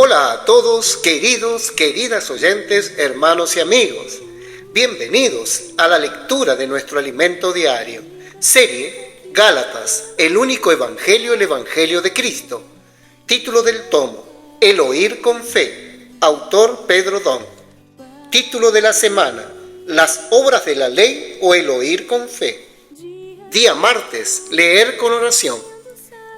Hola a todos, queridas oyentes, hermanos y amigos. Bienvenidos a la lectura de nuestro alimento diario, serie Gálatas, el único evangelio, el evangelio de Cristo. Título del tomo, El oír con fe, autor Pedro Don. Título de la semana, Las obras de la ley o el oír con fe. Día martes, leer con oración.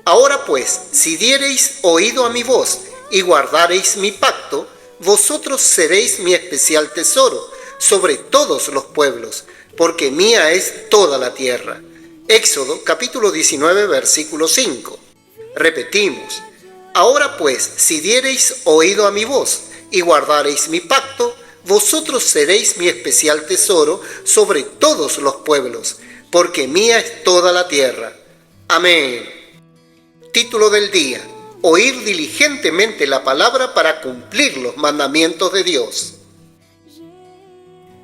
Ahora pues, si diereis oído a mi voz y guardareis mi pacto, vosotros seréis mi especial tesoro sobre todos los pueblos, porque mía es toda la tierra. Éxodo capítulo 19, versículo 5. Repetimos, ahora pues, si diereis oído a mi voz y guardareis mi pacto, vosotros seréis mi especial tesoro sobre todos los pueblos, porque mía es toda la tierra. Amén. Título del día, oír diligentemente la palabra para cumplir los mandamientos de Dios.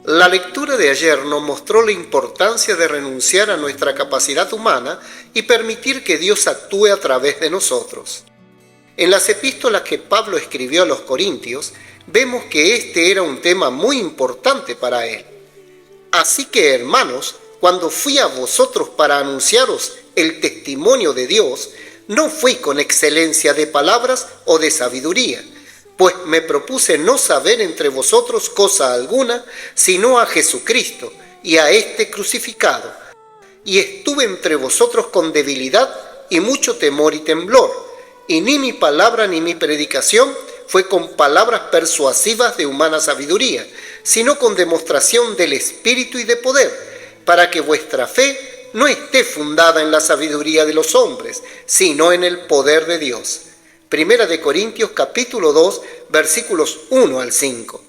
La lectura de ayer nos mostró la importancia de renunciar a nuestra capacidad humana y permitir que Dios actúe a través de nosotros. En las epístolas que Pablo escribió a los Corintios, vemos que este era un tema muy importante para él. Así que, hermanos, cuando fui a vosotros para anunciaros el testimonio de Dios, no fui con excelencia de palabras o de sabiduría, pues me propuse no saber entre vosotros cosa alguna, sino a Jesucristo y a este crucificado. Y estuve entre vosotros con debilidad y mucho temor y temblor, y ni mi palabra ni mi predicación fue con palabras persuasivas de humana sabiduría, sino con demostración del Espíritu y de poder, para que vuestra fe no esté fundada en la sabiduría de los hombres, sino en el poder de Dios. Primera de Corintios capítulo 2, versículos 1 al 5.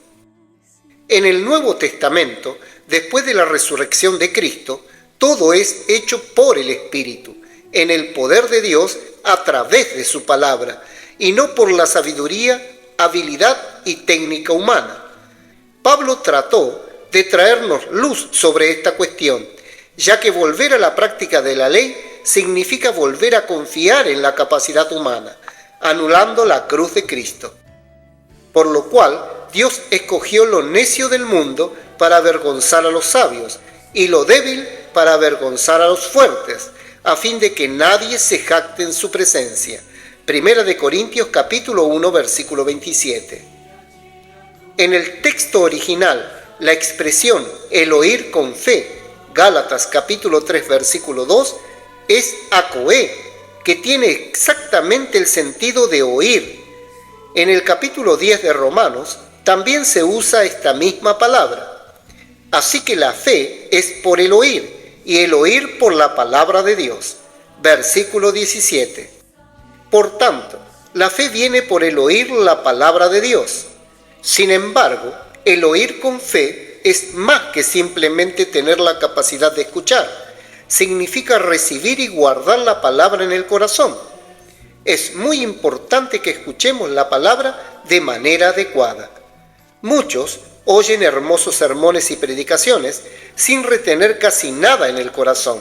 En el Nuevo Testamento, después de la resurrección de Cristo, todo es hecho por el Espíritu, en el poder de Dios a través de su palabra, y no por la sabiduría, habilidad y técnica humana. Pablo trató de traernos luz sobre esta cuestión, ya que volver a la práctica de la ley significa volver a confiar en la capacidad humana, anulando la cruz de Cristo. Por lo cual, Dios escogió lo necio del mundo para avergonzar a los sabios, y lo débil para avergonzar a los fuertes, a fin de que nadie se jacte en su presencia. Primera de Corintios capítulo 1, versículo 27. En el texto original, la expresión el oír con fe, Gálatas capítulo 3, versículo 2, es acoé, que tiene exactamente el sentido de oír. En el capítulo 10 de Romanos también se usa esta misma palabra. Así que la fe es por el oír, y el oír por la palabra de Dios. Versículo 17. Por tanto, la fe viene por el oír la palabra de Dios. Sin embargo, el oír con fe es más que simplemente tener la capacidad de escuchar. Significa recibir y guardar la palabra en el corazón. Es muy importante que escuchemos la palabra de manera adecuada. Muchos oyen hermosos sermones y predicaciones sin retener casi nada en el corazón.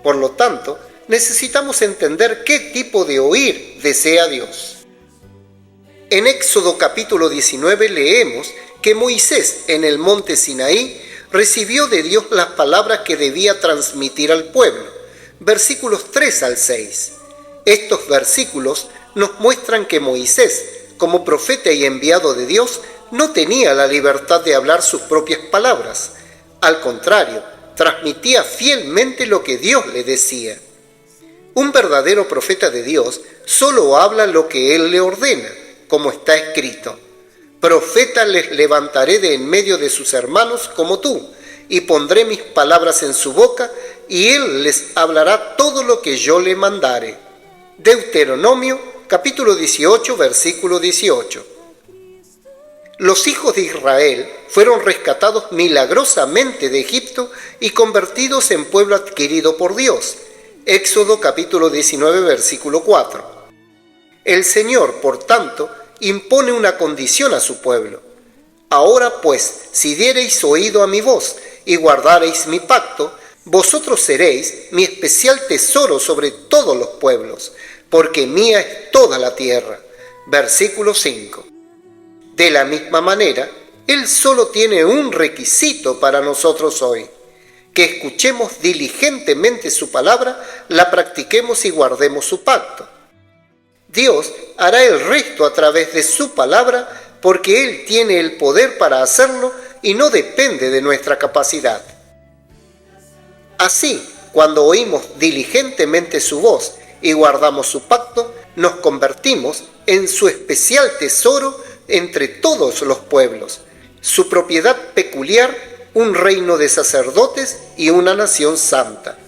Por lo tanto, necesitamos entender qué tipo de oír desea Dios. En Éxodo capítulo 19 leemos que Moisés en el monte Sinaí recibió de Dios las palabras que debía transmitir al pueblo. Versículos 3 al 6. Estos versículos nos muestran que Moisés, como profeta y enviado de Dios, no tenía la libertad de hablar sus propias palabras. Al contrario, transmitía fielmente lo que Dios le decía. Un verdadero profeta de Dios solo habla lo que Él le ordena, como está escrito. Profeta les levantaré de en medio de sus hermanos como tú, y pondré mis palabras en su boca, y él les hablará todo lo que yo le mandare. Deuteronomio, capítulo 18, versículo 18. Los hijos de Israel fueron rescatados milagrosamente de Egipto y convertidos en pueblo adquirido por Dios. Éxodo, capítulo 19, versículo 4. El Señor, por tanto, impone una condición a su pueblo. Ahora pues, si diereis oído a mi voz y guardareis mi pacto, vosotros seréis mi especial tesoro sobre todos los pueblos, porque mía es toda la tierra. Versículo 5. De la misma manera, Él solo tiene un requisito para nosotros hoy: que escuchemos diligentemente su palabra, la practiquemos y guardemos su pacto. Dios hará el resto a través de su palabra, porque Él tiene el poder para hacerlo y no depende de nuestra capacidad. Así, cuando oímos diligentemente su voz y guardamos su pacto, nos convertimos en su especial tesoro entre todos los pueblos, su propiedad peculiar, un reino de sacerdotes y una nación santa.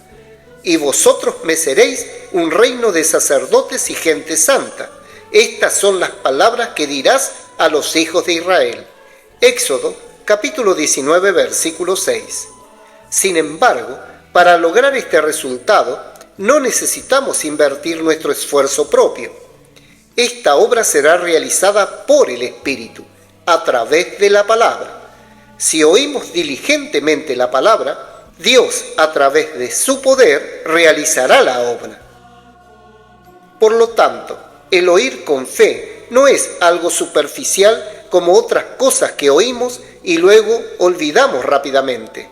Y vosotros me seréis un reino de sacerdotes y gente santa. Estas son las palabras que dirás a los hijos de Israel. Éxodo, capítulo 19, versículo 6. Sin embargo, para lograr este resultado, no necesitamos invertir nuestro esfuerzo propio. Esta obra será realizada por el Espíritu, a través de la palabra. Si oímos diligentemente la palabra, Dios, a través de su poder, realizará la obra. Por lo tanto, el oír con fe no es algo superficial como otras cosas que oímos y luego olvidamos rápidamente.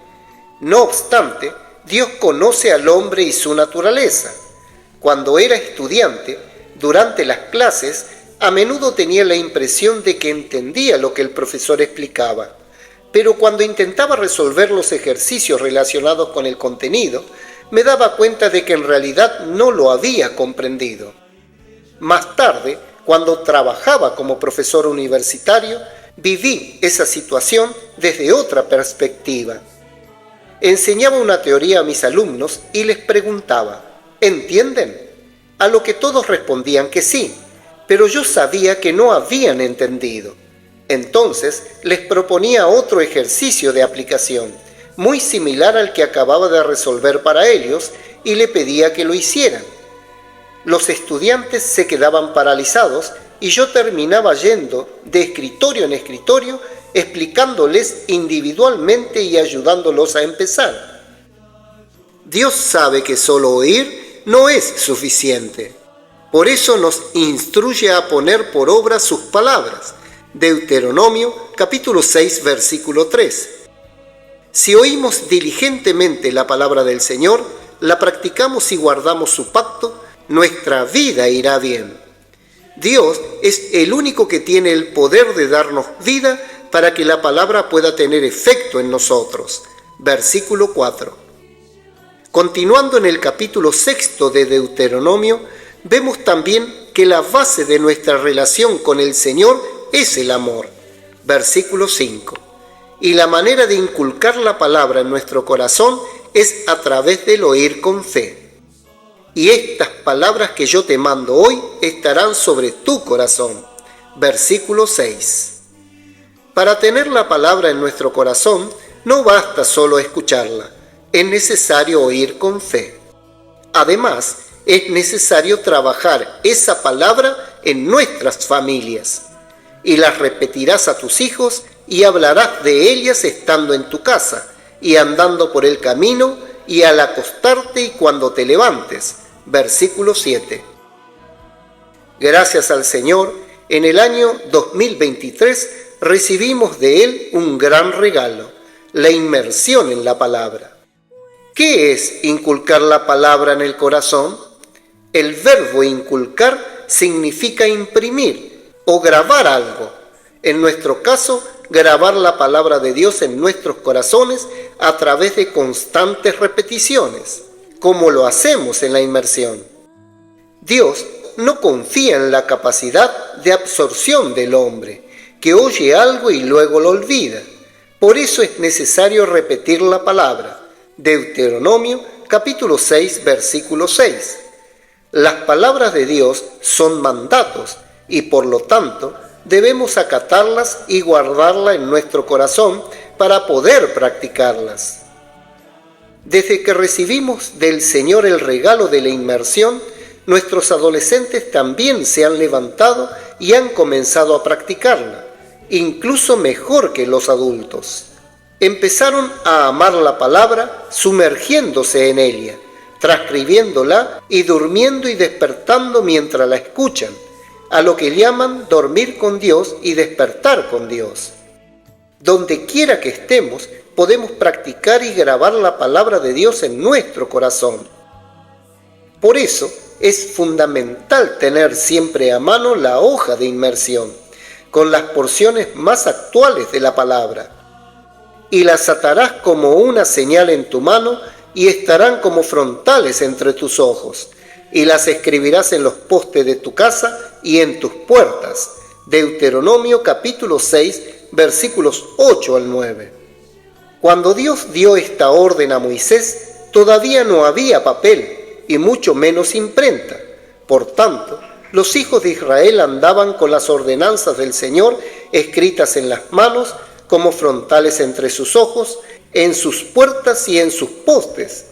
No obstante, Dios conoce al hombre y su naturaleza. Cuando era estudiante, durante las clases, a menudo tenía la impresión de que entendía lo que el profesor explicaba. Pero cuando intentaba resolver los ejercicios relacionados con el contenido, me daba cuenta de que en realidad no lo había comprendido. Más tarde, cuando trabajaba como profesor universitario, viví esa situación desde otra perspectiva. Enseñaba una teoría a mis alumnos y les preguntaba: ¿entienden? A lo que todos respondían que sí, pero yo sabía que no habían entendido. Entonces les proponía otro ejercicio de aplicación, muy similar al que acababa de resolver para ellos, y le pedía que lo hicieran. Los estudiantes se quedaban paralizados y yo terminaba yendo de escritorio en escritorio, explicándoles individualmente y ayudándolos a empezar. Dios sabe que solo oír no es suficiente. Por eso nos instruye a poner por obra sus palabras. Deuteronomio capítulo 6 versículo 3. Si oímos diligentemente la palabra del Señor, la practicamos y guardamos su pacto, nuestra vida irá bien. Dios es el único que tiene el poder de darnos vida para que la palabra pueda tener efecto en nosotros. Versículo 4. Continuando en el capítulo 6 de Deuteronomio, vemos también que la base de nuestra relación con el Señor es el amor. Versículo 5. Y la manera de inculcar la palabra en nuestro corazón es a través del oír con fe. Y estas palabras que yo te mando hoy estarán sobre tu corazón. Versículo 6. Para tener la palabra en nuestro corazón, no basta solo escucharla, es necesario oír con fe. Además, es necesario trabajar esa palabra en nuestras familias. Y las repetirás a tus hijos y hablarás de ellas estando en tu casa y andando por el camino y al acostarte y cuando te levantes. Versículo 7. Gracias al Señor, en el año 2023 recibimos de Él un gran regalo, la inmersión en la palabra. ¿Qué es inculcar la palabra en el corazón? El verbo inculcar significa imprimir o grabar algo. En nuestro caso, grabar la palabra de Dios en nuestros corazones a través de constantes repeticiones, como lo hacemos en la inmersión. Dios no confía en la capacidad de absorción del hombre, que oye algo y luego lo olvida. Por eso es necesario repetir la palabra. Deuteronomio capítulo 6, versículo 6. Las palabras de Dios son mandatos y por lo tanto debemos acatarlas y guardarlas en nuestro corazón para poder practicarlas. Desde que recibimos del Señor el regalo de la inmersión, nuestros adolescentes también se han levantado y han comenzado a practicarla, incluso mejor que los adultos. Empezaron a amar la palabra sumergiéndose en ella, transcribiéndola y durmiendo y despertando mientras la escuchan. a lo que llaman dormir con Dios y despertar con Dios. Donde quiera que estemos, podemos practicar y grabar la palabra de Dios en nuestro corazón. Por eso es fundamental tener siempre a mano la hoja de inmersión, con las porciones más actuales de la palabra. Y las atarás como una señal en tu mano y estarán como frontales entre tus ojos, y las escribirás en los postes de tu casa y en tus puertas. Deuteronomio capítulo 6, versículos 8 al 9. Cuando Dios dio esta orden a Moisés, todavía no había papel y mucho menos imprenta. Por tanto, los hijos de Israel andaban con las ordenanzas del Señor escritas en las manos como frontales entre sus ojos, en sus puertas y en sus postes.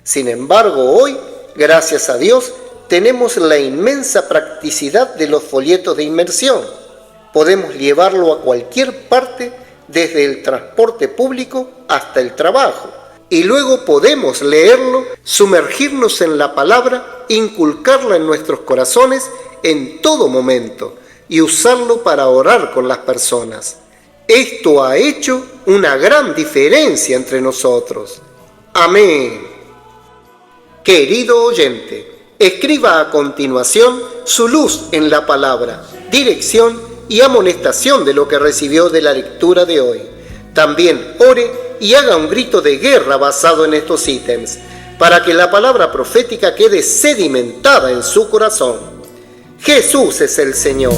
Sin embargo, hoy, gracias a Dios, tenemos la inmensa practicidad de los folletos de inmersión. Podemos llevarlo a cualquier parte, desde el transporte público hasta el trabajo. Y luego podemos leerlo, sumergirnos en la palabra, inculcarla en nuestros corazones en todo momento y usarlo para orar con las personas. Esto ha hecho una gran diferencia entre nosotros. Amén. Querido oyente, escriba a continuación su luz en la palabra, dirección y amonestación de lo que recibió de la lectura de hoy. También ore y haga un grito de guerra basado en estos ítems, para que la palabra profética quede sedimentada en su corazón. Jesús es el Señor.